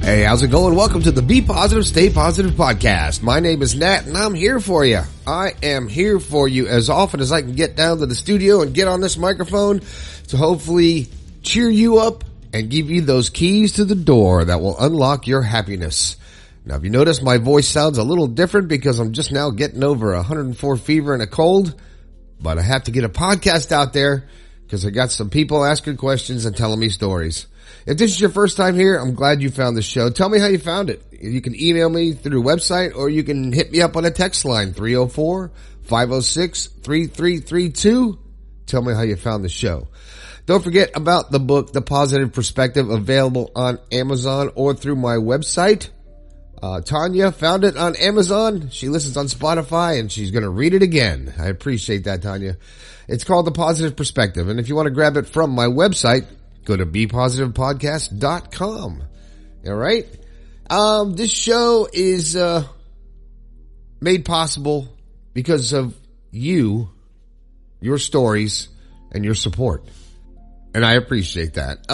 Hey, how's it going? Welcome to the Be Positive, Stay Positive podcast. My name is Nat and I'm here for you. I am here for you as often as I can get down to the studio and get on this microphone to hopefully cheer you up and give you those keys to the door that will unlock your happiness. Now, if you notice, my voice sounds a little different because I'm just now getting over 104 fever and a cold, but I have to get a podcast out there because I got some people asking questions and telling me stories. If this is your first time here, I'm glad you found the show. Tell me how you found it. You can email me through the website or you can hit me up on a text line, 304-506-3332. Tell me how you found the show. Don't forget about the book, The Positive Perspective, available on Amazon or through my website. Tanya found it on Amazon. She listens on Spotify and she's going to read it again. I appreciate that, Tanya. It's called The Positive Perspective. And if you want to grab it from my website, go to bepositivepodcast.com. All right. This show is, made possible because of you, your stories, and your support. And I appreciate that.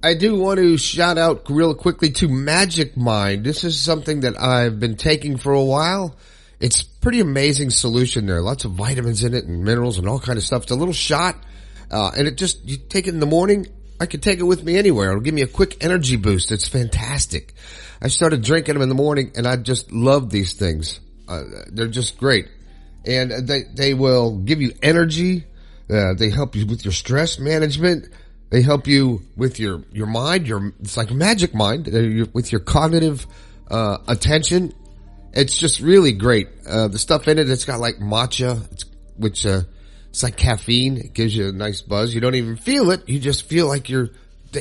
I do want to shout out real quickly to Magic Mind. This is something that I've been taking for a while. It's pretty amazing solution there. Lots of vitamins in it and minerals and all kind of stuff. It's a little shot. And it just, you take it in the morning. I could take it with me anywhere. It'll give me a quick energy boost. It's fantastic. I started drinking them in the morning and I just love these things. They're just great. And they will give you energy. They help you with your stress management. They help you with your mind. It's like a Magic Mind with your cognitive, attention. It's just really great. The stuff in it, it's got like matcha, which, it's like caffeine. It gives you a nice buzz. You don't even feel it. You just feel like you're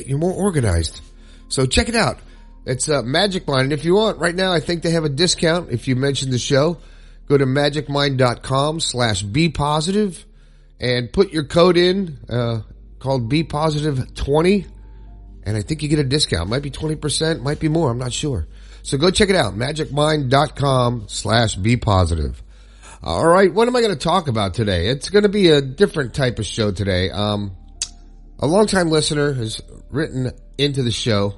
more organized. So check it out. It's Magic Mind. And if you want, right now, I think they have a discount. If you mention the show, go to magicmind.com/bepositive and put your code in, called bepositive20. And I think you get a discount. Might be 20%, might be more. I'm not sure. So go check it out. magicmind.com/bepositive. All right, what am I going to talk about today? It's going to be a different type of show today. A longtime listener has written into the show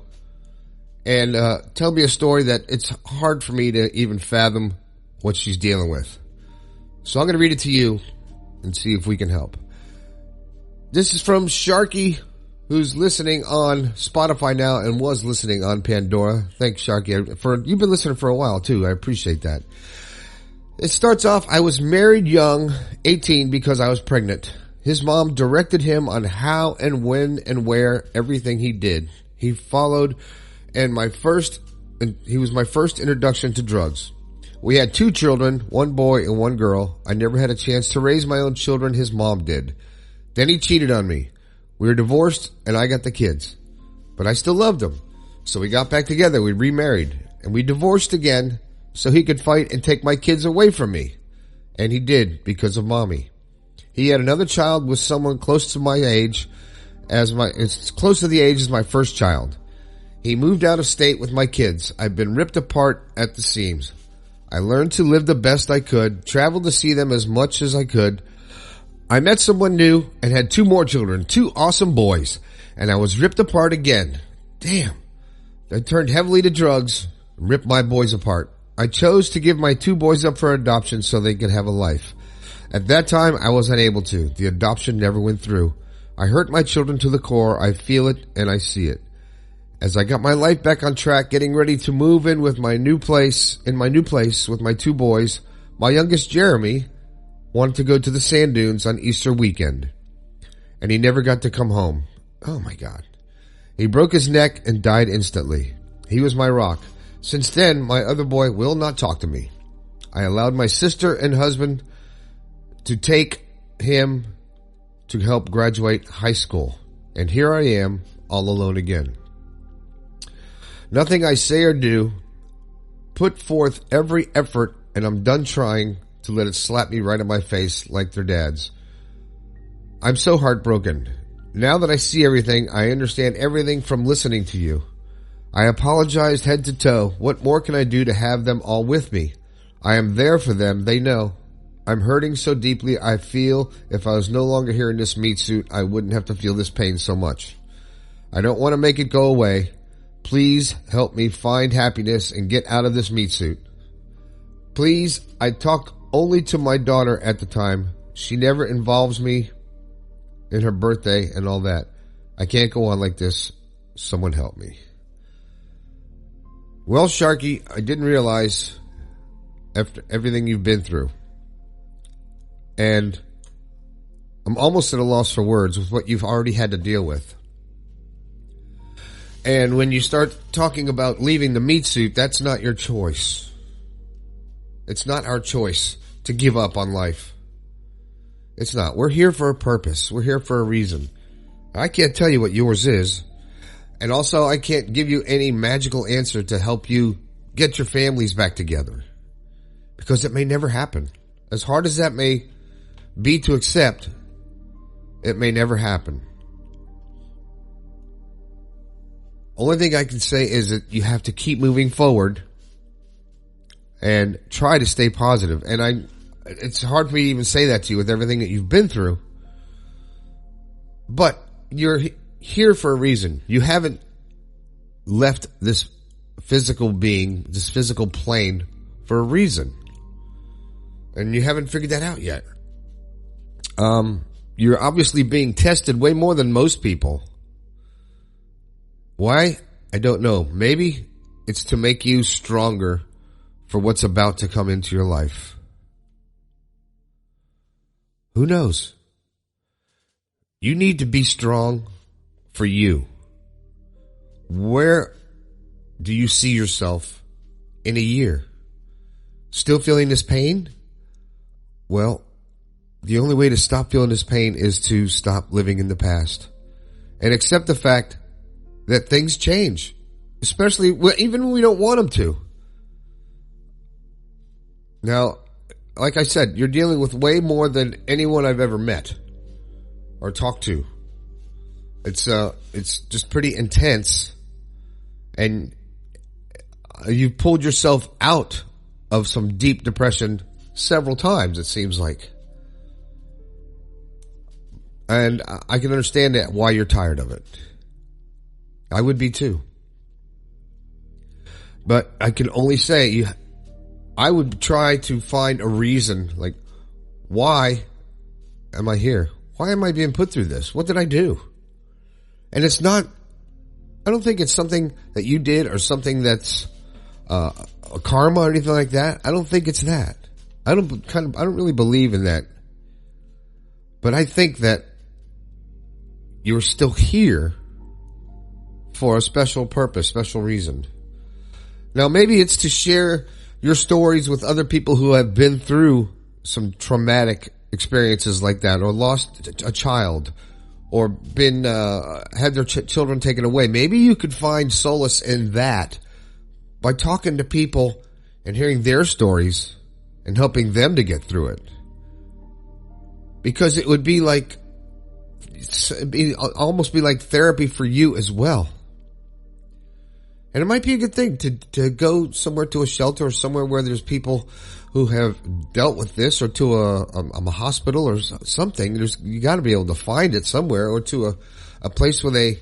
and told me a story that it's hard for me to even fathom what she's dealing with. So I'm going to read it to you and see if we can help. This is from Sharky, who's listening on Spotify now and was listening on Pandora. Thanks, Sharky. You've been listening for a while, too. I appreciate that. It starts off, I was married young, 18, because I was pregnant. His mom directed him on how and when and where everything he did. He followed, and he was my first introduction to drugs. We had 2 children, 1 boy and 1 girl. I never had a chance to raise my own children. His mom did. Then he cheated on me. We were divorced, and I got the kids. But I still loved him. So we got back together. We remarried, and we divorced again, so he could fight and take my kids away from me. And he did, because of mommy. He had another child with someone close to my age, it's close to the age as my first child. He moved out of state with my kids. I've been ripped apart at the seams. I learned to live the best I could, traveled to see them as much as I could. I met someone new and had 2 more children, 2 awesome boys, and I was ripped apart again. Damn. I turned heavily to drugs, ripped my boys apart. I chose to give my 2 boys up for adoption so they could have a life. At that time, I was unable to. The adoption never went through. I hurt my children to the core. I feel it and I see it. As I got my life back on track, getting ready to move in with my new place with my 2 boys, my youngest Jeremy wanted to go to the sand dunes on Easter weekend. And he never got to come home. Oh my God. He broke his neck and died instantly. He was my rock. Since then, my other boy will not talk to me. I allowed my sister and husband to take him to help graduate high school. And here I am, all alone again. Nothing I say or do, put forth every effort, and I'm done trying to let it slap me right in my face like their dads. I'm so heartbroken. Now that I see everything, I understand everything from listening to you. I apologized head to toe. What more can I do to have them all with me? I am there for them. They know. I'm hurting so deeply. I feel if I was no longer here in this meat suit, I wouldn't have to feel this pain so much. I don't want to make it go away, Please help me find happiness and get out of this meat suit. Please, I talk only to my daughter at the time. She never involves me in her birthday and all that. I can't go on like this. Someone help me. Well, Sharky, I didn't realize after everything you've been through. And I'm almost at a loss for words with what you've already had to deal with. And when you start talking about leaving the meat suit, that's not your choice. It's not our choice to give up on life. It's not. We're here for a purpose. We're here for a reason. I can't tell you what yours is. And also, I can't give you any magical answer to help you get your families back together. Because it may never happen. As hard as that may be to accept, it may never happen. Only thing I can say is that you have to keep moving forward and try to stay positive. And it's hard for me to even say that to you with everything that you've been through. But you're here for a reason. You haven't left this physical being, this physical plane for a reason. And you haven't figured that out yet. You're obviously being tested way more than most people. Why? I don't know. Maybe it's to make you stronger for what's about to come into your life. Who knows? You need to be strong for you. Where do you see yourself in a year? Still feeling this pain? Well, the only way to stop feeling this pain is to stop living in the past and accept the fact that things change, especially even when we don't want them to. Now, like I said, you're dealing with way more than anyone I've ever met or talked to. It's just pretty intense, and you've pulled yourself out of some deep depression several times, it seems like. And I can understand that why you're tired of it. I would be too. But I can only say I would try to find a reason, like, why am I here? Why am I being put through this? What did I do? And it's not, I don't think it's something that you did or something that's a karma or anything like that. I don't think it's that. I don't really believe in that. But I think that you're still here for a special purpose, special reason. Now, maybe it's to share your stories with other people who have been through some traumatic experiences like that, or lost a child, or been had their children taken away. Maybe you could find solace in that by talking to people and hearing their stories and helping them to get through it. Because it would be like, almost be like therapy for you as well. And it might be a good thing to go somewhere, to a shelter or somewhere where there's people who have dealt with this, or to a hospital or something. You got to be able to find it somewhere, or to a place where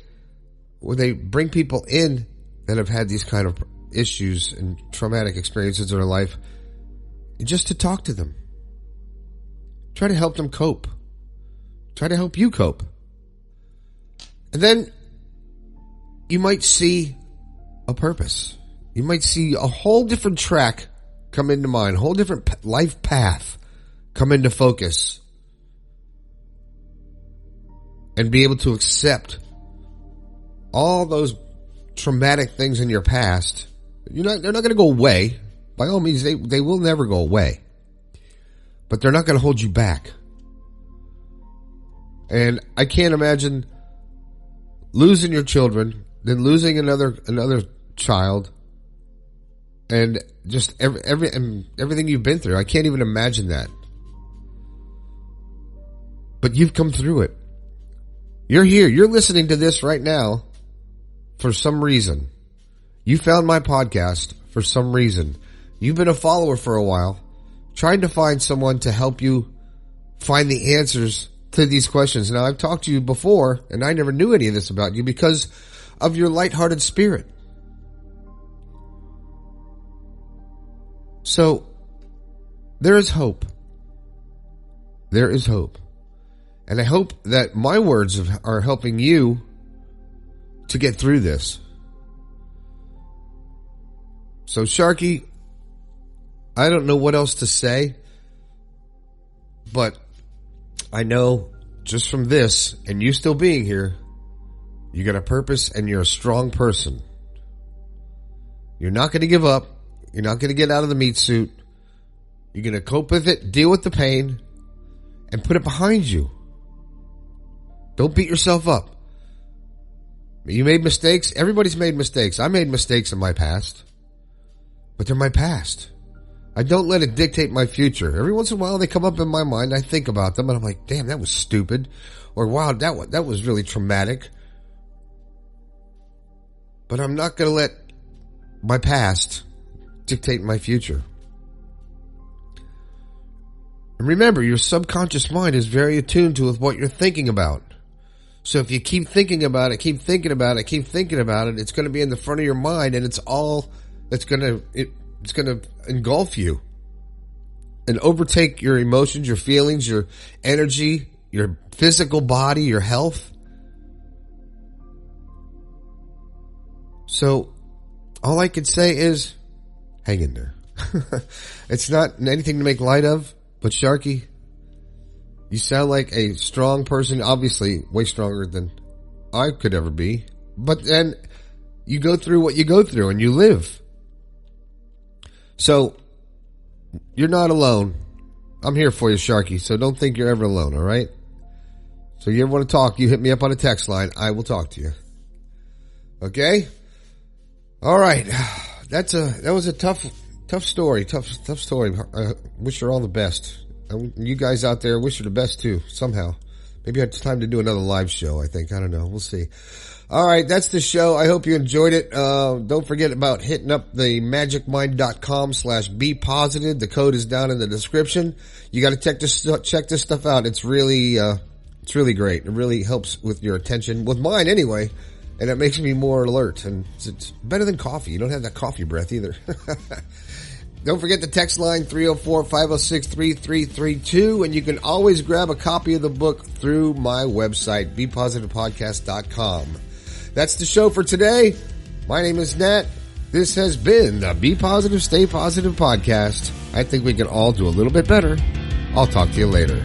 they bring people in that have had these kind of issues and traumatic experiences in their life, just to talk to them. Try to help them cope. Try to help you cope. And then you might see a purpose. You might see a whole different track come into mind, a whole different life path come into focus, and be able to accept all those traumatic things in your past. They're not going to go away. By all means, they will never go away. But they're not going to hold you back. And I can't imagine losing your children, then losing another child, and just everything you've been through. I can't even imagine that. But you've come through it. You're here. You're listening to this right now for some reason. You found my podcast for some reason. You've been a follower for a while, trying to find someone to help you find the answers to these questions. Now, I've talked to you before, and I never knew any of this about you because of your lighthearted spirit. So, there is hope. There is hope. And I hope that my words are helping you to get through this. So, Sharky, I don't know what else to say, but I know just from this and you still being here, you got a purpose and you're a strong person. You're not going to give up. You're not going to get out of the meat suit. You're going to cope with it, deal with the pain, and put it behind you. Don't beat yourself up. You made mistakes. Everybody's made mistakes. I made mistakes in my past, but they're my past. I don't let it dictate my future. Every once in a while they come up in my mind. I think about them and I'm like, damn, that was stupid. Or wow, that was really traumatic. But I'm not going to let my past dictate my future. And remember, your subconscious mind is very attuned to what you're thinking about. So if you keep thinking about it, keep thinking about it, keep thinking about it, it's going to be in the front of your mind, and it's going to engulf you and overtake your emotions, your feelings, your energy, your physical body, your health. So all I could say is hang in there. It's not anything to make light of, but Sharky, you sound like a strong person, obviously way stronger than I could ever be. But then you go through what you go through and you live. So you're not alone. I'm here for you, Sharky. So don't think you're ever alone, all right? So you ever want to talk, you hit me up on a text line. I will talk to you. Okay? All right. That was a tough story. Tough story. I wish her all the best. You guys out there, wish her the best too, somehow. Maybe it's time to do another live show, I think. I don't know. We'll see. All right, that's the show. I hope you enjoyed it. Don't forget about hitting up the magicmind.com/bepositive. The code is down in the description. You got to check this stuff out. It's really great. It really helps with your attention, with mine anyway, and it makes me more alert. And it's better than coffee. You don't have that coffee breath either. Don't forget the text line 304-506-3332, and you can always grab a copy of the book through my website, bepositivepodcast.com. That's the show for today. My name is Nat. This has been the Be Positive, Stay Positive podcast. I think we can all do a little bit better. I'll talk to you later.